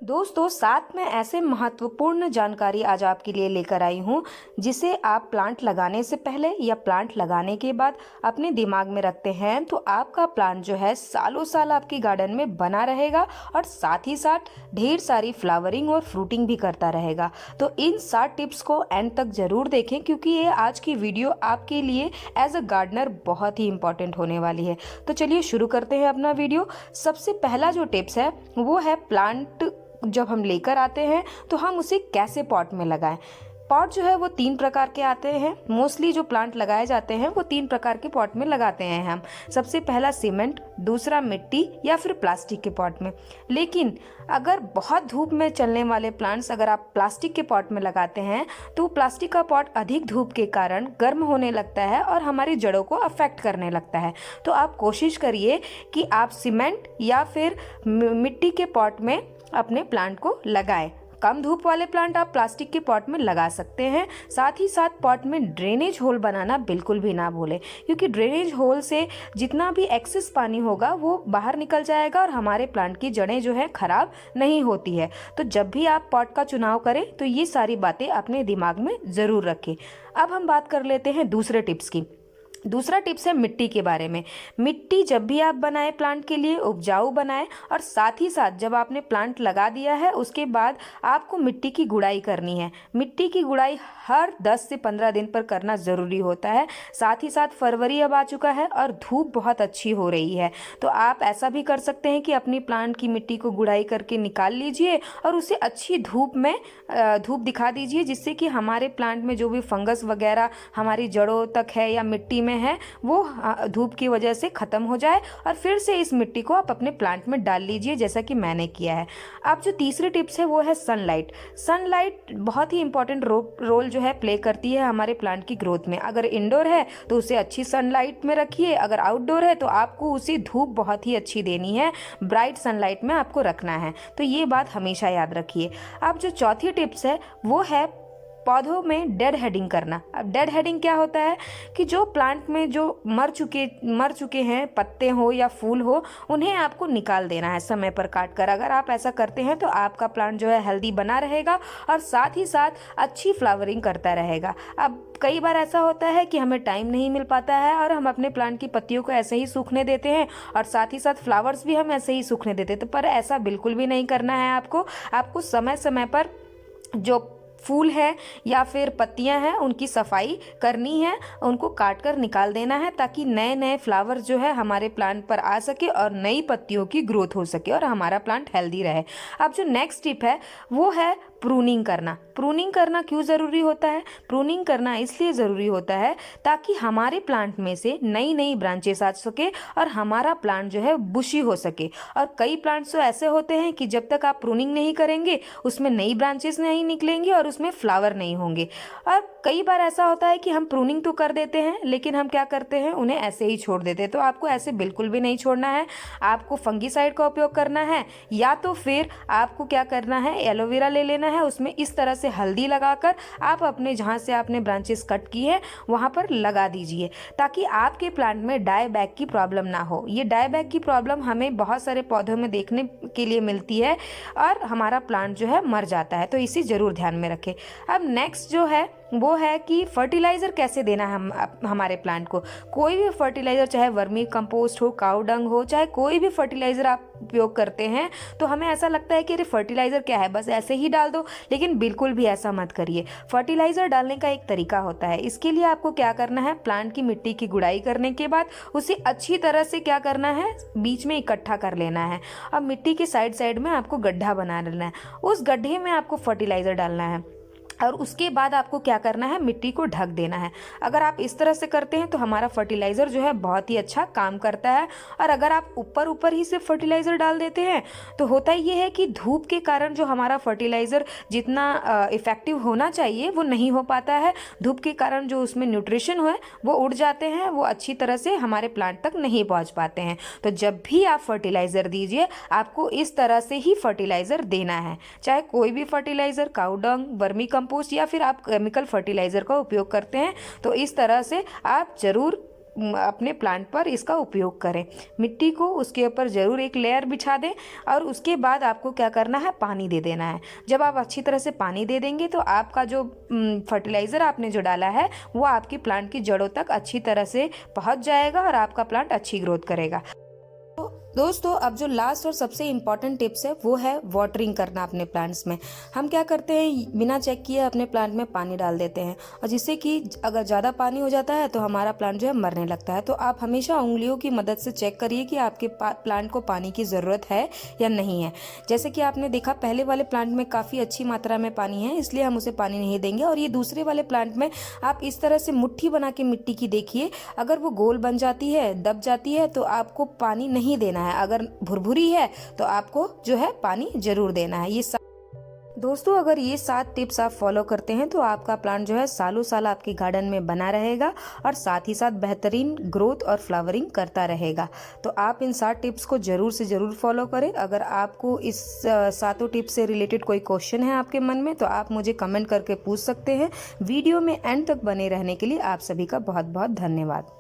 दोस्तों, साथ में ऐसे महत्वपूर्ण जानकारी आज आपके लिए लेकर आई हूँ जिसे आप प्लांट लगाने से पहले या प्लांट लगाने के बाद अपने दिमाग में रखते हैं तो आपका प्लांट जो है सालों साल आपकी गार्डन में बना रहेगा और साथ ही साथ ढेर सारी फ्लावरिंग और फ्रूटिंग भी करता रहेगा। तो इन 7 टिप्स को एंड तक जरूर देखें क्योंकि ये आज की वीडियो आपके लिए एज अ गार्डनर बहुत ही इंपॉर्टेंट होने वाली है। तो चलिए शुरू करते हैं अपना वीडियो। सबसे पहला जो टिप्स है वो है प्लांट जब हम लेकर आते हैं तो हम उसे कैसे पॉट में लगाएं। पॉट जो है वो 3 प्रकार के आते हैं। मोस्टली जो प्लांट लगाए जाते हैं वो 3 प्रकार के पॉट में लगाते हैं हम। सबसे पहला सीमेंट, दूसरा मिट्टी या फिर प्लास्टिक के पॉट में। लेकिन अगर बहुत धूप में चलने वाले प्लांट्स अगर आप प्लास्टिक के पॉट में लगाते हैं तो प्लास्टिक का पॉट अधिक धूप के कारण गर्म होने लगता है और हमारी जड़ों को अफेक्ट करने लगता है। तो आप कोशिश करिए कि आप सीमेंट या फिर मिट्टी के पॉट में अपने प्लांट को लगाएं। कम धूप वाले प्लांट आप प्लास्टिक के पॉट में लगा सकते हैं। साथ ही साथ पॉट में ड्रेनेज होल बनाना बिल्कुल भी ना भूलें क्योंकि ड्रेनेज होल से जितना भी एक्सेस पानी होगा वो बाहर निकल जाएगा और हमारे प्लांट की जड़ें जो है खराब नहीं होती है। तो जब भी आप पॉट का चुनाव करें तो ये सारी बातें अपने दिमाग में ज़रूर रखें। अब हम बात कर लेते हैं दूसरे टिप्स की। दूसरा टिप्स है मिट्टी के बारे में। मिट्टी जब भी आप बनाएं प्लांट के लिए उपजाऊ बनाएं और साथ ही साथ जब आपने प्लांट लगा दिया है उसके बाद आपको मिट्टी की गुड़ाई करनी है। मिट्टी की गुड़ाई हर 10 से 15 दिन पर करना ज़रूरी होता है। साथ ही साथ फरवरी अब आ चुका है और धूप बहुत अच्छी हो रही है तो आप ऐसा भी कर सकते हैं कि अपनी प्लांट की मिट्टी को गुड़ाई करके निकाल लीजिए और उसे अच्छी धूप में धूप दिखा दीजिए जिससे कि हमारे प्लांट में जो भी फंगस वगैरह हमारी जड़ों तक है या मिट्टी में है वो धूप की वजह से खत्म हो जाए और फिर से इस मिट्टी को आप अपने प्लांट में डाल लीजिए जैसा कि मैंने किया है। अब जो तीसरी टिप्स है वो है सनलाइट। सनलाइट बहुत ही इंपॉर्टेंट रोल जो है प्ले करती है हमारे प्लांट की ग्रोथ में। अगर इंडोर है तो उसे अच्छी सनलाइट में रखिए, अगर आउटडोर है तो आपको उसे धूप बहुत ही अच्छी देनी है, ब्राइट सनलाइट में आपको रखना है। तो ये बात हमेशा याद रखिए। अब जो चौथी टिप्स है वो है पौधों में डेड हेडिंग करना। अब डेड हेडिंग क्या होता है कि जो प्लांट में जो मर चुके हैं पत्ते हो या फूल हो उन्हें आपको निकाल देना है समय पर काट कर। अगर आप ऐसा करते हैं तो आपका प्लांट जो है हेल्दी बना रहेगा और साथ ही साथ अच्छी फ्लावरिंग करता रहेगा। अब कई बार ऐसा होता है कि हमें टाइम नहीं मिल पाता है और हम अपने प्लांट की पत्तियों को ऐसे ही सूखने देते हैं और साथ ही साथ फ्लावर्स भी हम ऐसे ही सूखने देते हैं। तो पर ऐसा बिल्कुल भी नहीं करना है। आपको समय समय पर जो फूल है या फिर पत्तियां हैं उनकी सफाई करनी है, उनको काट कर निकाल देना है ताकि नए नए फ्लावर जो है हमारे प्लांट पर आ सके और नई पत्तियों की ग्रोथ हो सके और हमारा प्लांट हेल्दी रहे। अब जो नेक्स्ट टिप है वो है प्रूनिंग करना। प्रूनिंग करना क्यों ज़रूरी होता है? प्रूनिंग करना इसलिए ज़रूरी होता है ताकि हमारे प्लांट में से नई नई ब्रांचेस आ सके और हमारा प्लांट जो है बुशी हो सके। और कई प्लांट्स तो ऐसे होते हैं कि जब तक आप प्रूनिंग नहीं करेंगे उसमें नई ब्रांचेस नहीं निकलेंगी और उसमें फ्लावर नहीं होंगे। और कई बार ऐसा होता है कि हम प्रूनिंग तो कर देते हैं लेकिन हम क्या करते हैं उन्हें ऐसे ही छोड़ देते हैं। तो आपको ऐसे बिल्कुल भी नहीं छोड़ना है। आपको फंगीसाइड का उपयोग करना है या तो फिर आपको क्या करना है एलोवेरा ले लेना है, उसमें इस तरह से हल्दी लगाकर आप अपने जहाँ से आपने ब्रांचेस कट की है वहाँ पर लगा दीजिए ताकि आपके प्लांट में डाई बैक की प्रॉब्लम ना हो। ये डाई बैक की प्रॉब्लम हमें बहुत सारे पौधों में देखने के लिए मिलती है और हमारा प्लांट जो है मर जाता है। तो इसे ज़रूर ध्यान में रखें। अब नेक्स्ट जो है वो है कि फर्टिलाइज़र कैसे देना है हमारे प्लांट को। कोई भी फर्टिलाइज़र चाहे वर्मी कंपोस्ट हो, काऊ डंग हो, चाहे कोई भी फर्टिलाइज़र आप उपयोग करते हैं तो हमें ऐसा लगता है कि अरे फर्टिलाइज़र क्या है बस ऐसे ही डाल दो, लेकिन बिल्कुल भी ऐसा मत करिए। फर्टिलाइज़र डालने का एक तरीका होता है। इसके लिए आपको क्या करना है, प्लांट की मिट्टी की गुड़ाई करने के बाद उसे अच्छी तरह से क्या करना है बीच में इकट्ठा कर लेना है। अब मिट्टी के साइड साइड में आपको गड्ढा बना लेना है, उस गड्ढे में आपको फर्टिलाइज़र डालना है और उसके बाद आपको क्या करना है मिट्टी को ढक देना है। अगर आप इस तरह से करते हैं तो हमारा फर्टिलाइज़र जो है बहुत ही अच्छा काम करता है। और अगर आप ऊपर ही से फर्टिलाइज़र डाल देते हैं तो होता ये है कि धूप के कारण जो हमारा फर्टिलाइज़र जितना इफ़ेक्टिव होना चाहिए वो नहीं हो पाता है। धूप के कारण जो उसमें न्यूट्रिशन है वो उड़ जाते हैं, वो अच्छी तरह से हमारे प्लांट तक नहीं पहुँच पाते हैं। तो जब भी आप फर्टिलाइज़र दीजिए आपको इस तरह से ही फर्टिलाइज़र देना है, चाहे कोई भी फर्टिलाइज़र, काऊ डंग, वर्मी कंपोस्ट या फिर आप केमिकल फर्टिलाइज़र का उपयोग करते हैं तो इस तरह से आप ज़रूर अपने प्लांट पर इसका उपयोग करें। मिट्टी को उसके ऊपर ज़रूर एक लेयर बिछा दें और उसके बाद आपको क्या करना है, पानी दे देना है। जब आप अच्छी तरह से पानी दे देंगे तो आपका जो फर्टिलाइज़र आपने जो डाला है वो आपकी प्लांट की जड़ों तक अच्छी तरह से पहुंच जाएगा और आपका प्लांट अच्छी ग्रोथ करेगा। दोस्तों, अब जो लास्ट और सबसे इम्पॉर्टेंट टिप्स है वो है वाटरिंग करना अपने प्लांट्स में। हम क्या करते हैं, बिना चेक किए अपने प्लांट में पानी डाल देते हैं और जिससे कि अगर ज़्यादा पानी हो जाता है तो हमारा प्लांट जो है मरने लगता है। तो आप हमेशा उंगलियों की मदद से चेक करिए कि आपके प्लांट को पानी की ज़रूरत है या नहीं है। जैसे कि आपने देखा पहले वाले प्लांट में काफ़ी अच्छी मात्रा में पानी है, इसलिए हम उसे पानी नहीं देंगे। और ये दूसरे वाले प्लांट में आप इस तरह से मुट्ठी बना के मिट्टी की देखिए, अगर वो गोल बन जाती है, दब जाती है, तो आपको पानी नहीं देना है। अगर भुरभुरी है तो आपको जो है पानी जरूर देना है। दोस्तों, अगर ये 7 टिप्स आप फॉलो करते हैं तो आपका प्लांट जो है सालों साल आपके गार्डन में बना रहेगा और साथ ही साथ बेहतरीन ग्रोथ और फ्लावरिंग करता रहेगा। तो आप इन 7 टिप्स को जरूर से जरूर फॉलो करें। अगर आपको इस 7 टिप्स से रिलेटेड कोई क्वेश्चन है आपके मन में तो आप मुझे कमेंट करके पूछ सकते हैं। वीडियो में एंड तक बने रहने के लिए आप सभी का बहुत बहुत धन्यवाद।